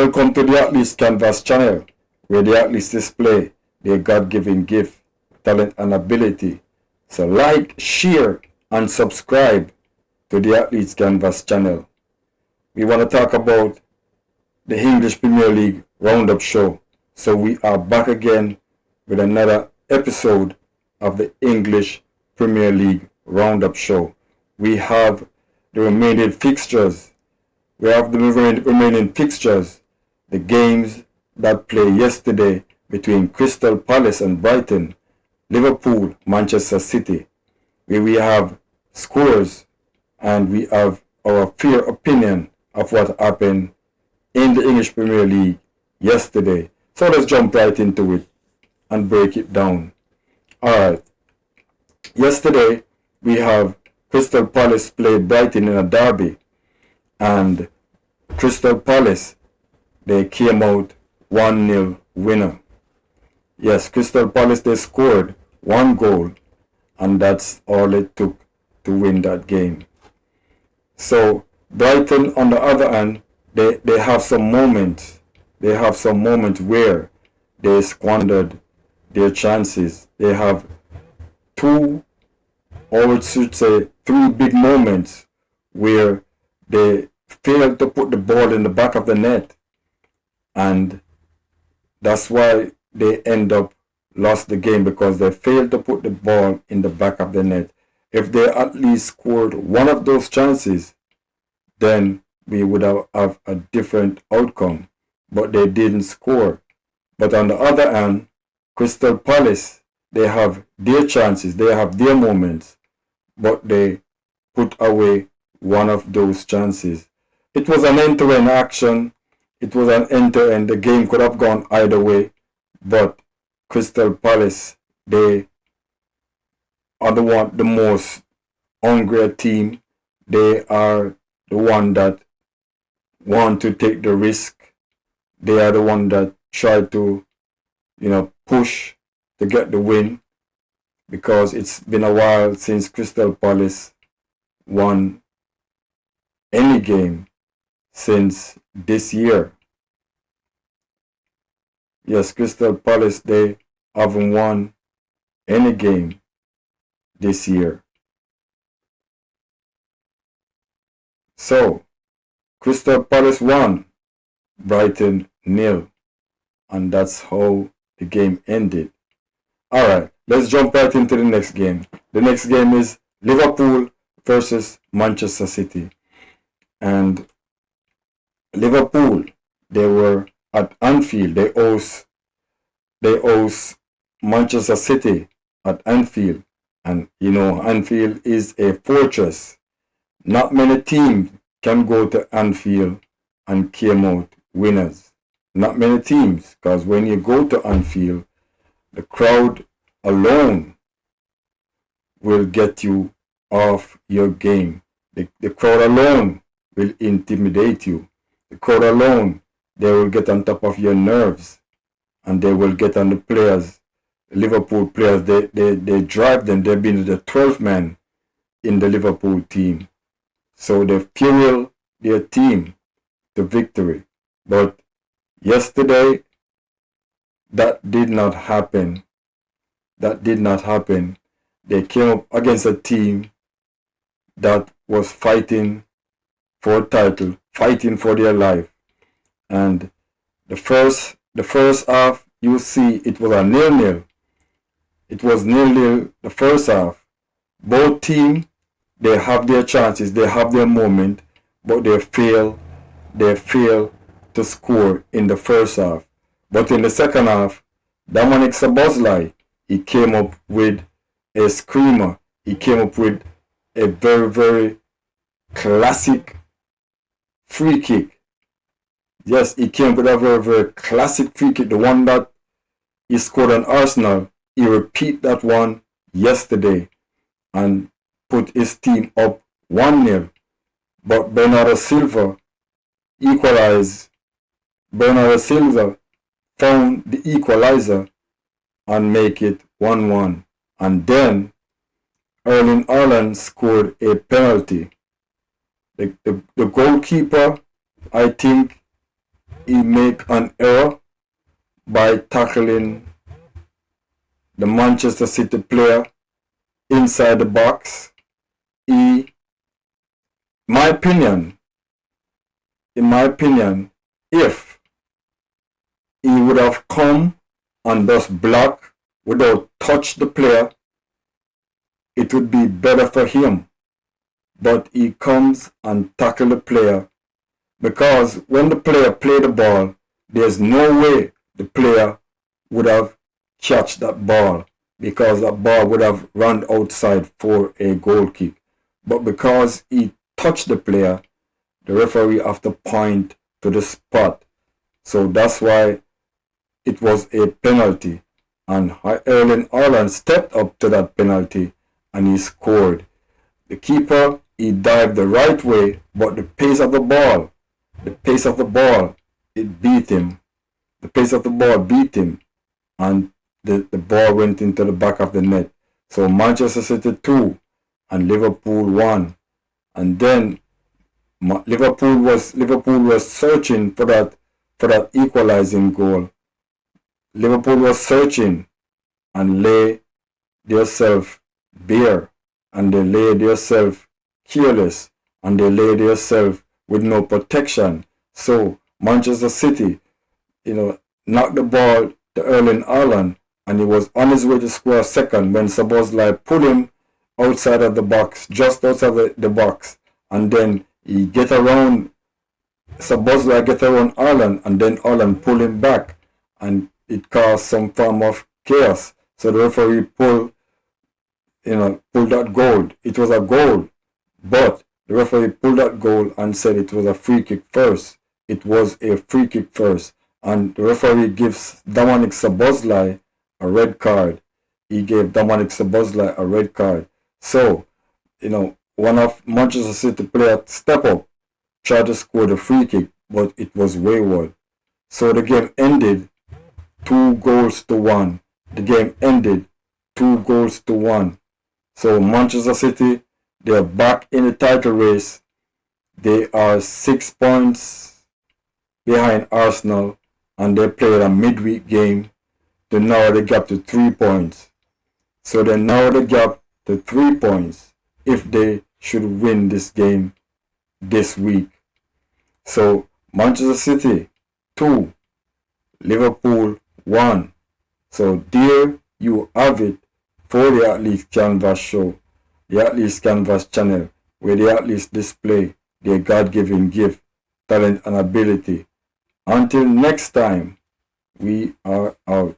Welcome to the Athletes Canvas channel, where the athletes display their God-given gift, talent, and ability. So like, share, and subscribe to the Athletes Canvas channel. We want to talk about the English Premier League Round Up Show. So we are back again with another episode of the English Premier League Round Up Show. We have the remaining fixtures. The games that played yesterday between Crystal Palace and Brighton, Liverpool, Manchester City, where we have scores and we have our fair opinion of what happened in the English Premier League yesterday. So let's jump right into it and break it down. Alright, yesterday we have Crystal Palace played Brighton in a derby, and Crystal Palace, they came out 1-0 winner. Yes, Crystal Palace, they scored one goal, and that's all it took to win that game. So Brighton, on the other hand, they have some moments. They have some moments where they squandered their chances. They have three big moments where they failed to put the ball in the back of the net, and that's why they end up lost the game, because they failed to put the ball in the back of the net. If they at least scored one of those chances, then we would have a different outcome, but they didn't score. But on the other hand, Crystal Palace, they have their chances, they have their moments, but they put away one of those chances. It was an end-to-end action. It was an end-to-end. The game could have gone either way, but Crystal Palace, they are the most hungry team. They are the one that want to take the risk. They are the one that try to, push to get the win, because it's been a while since Crystal Palace won any game since this year. Yes, Crystal Palace, they haven't won any game this year. So Crystal Palace won, Brighton 0, and that's how the game ended. Alright, let's jump right into the next game. The next game is Liverpool versus Manchester City. And Liverpool, they were at Anfield. They host Manchester City at Anfield. And Anfield is a fortress. Not many teams can go to Anfield and came out winners. Not many teams, because when you go to Anfield, the crowd alone will get you off your game. The crowd alone will intimidate you. The crowd alone, they will get on top of your nerves, and they will get on the players. The Liverpool players, they drive them. They've been the 12th man in the Liverpool team. So they fuel their team to victory. But yesterday, that did not happen. They came up against a team that was fighting for a title, fighting for their life. And the first half, you see, it was a 0-0. It was 0-0 the first half. Both teams, they have their chances, they have their moment, but they fail to score in the first half. But in the second half, Dominic Szoboszlai, he came up with a screamer. He came up with a very, very classic free kick. Yes, he came with a very, very classic free kick. The one that he scored on Arsenal, he repeated that one yesterday and put his team up 1-0. But Bernardo Silva equalized. Bernardo Silva found the equalizer and make it 1-1. And then Erling Haaland scored a penalty. The goalkeeper, I think he make an error by tackling the Manchester City player inside the box. In my opinion, if he would have come and just block without touch the player, it would be better for him. But he comes and tackle the player, because when the player play the ball, there's no way the player would have catch that ball, because that ball would have run outside for a goal kick. But because he touched the player, the referee have to point to the spot. So that's why it was a penalty. And Erling Haaland stepped up to that penalty and he scored. The keeper, he dived the right way, but the pace of the ball, it beat him. The pace of the ball beat him, and the ball went into the back of the net. So Manchester City 2 and Liverpool 1. And then Liverpool was searching for that equalizing goal. Liverpool was searching and lay themselves bare, and they lay themselves careless, and they lay themselves with no protection. So Manchester City, knocked the ball to Erling Haaland, and he was on his way to score a second when Szoboszlai pulled him outside of the box, just outside the box, and then he Szoboszlai get around Haaland, and then Haaland pull him back, and it caused some form of chaos. So the referee pulled that goal. It was a goal, but the referee pulled that goal and said it was a free kick first. It was a free kick first. And the referee gives Dominik Szoboszlai a red card. He gave Dominik Szoboszlai a red card. So, one of Manchester City players step up, tried to score the free kick, but it was wayward. So the game ended 2-1. The game ended 2-1. So Manchester City, they're back in the title race. They are 6 points behind Arsenal, and they played a midweek game to narrow the gap to 3 points. So they narrow the gap to 3 points if they should win this game this week. So Manchester City 2, Liverpool 1. So there you have it for the Athletes Canvas show, the Athletes Canvas channel, where the athletes display their God-given gift, talent, and ability. Until next time, we are out.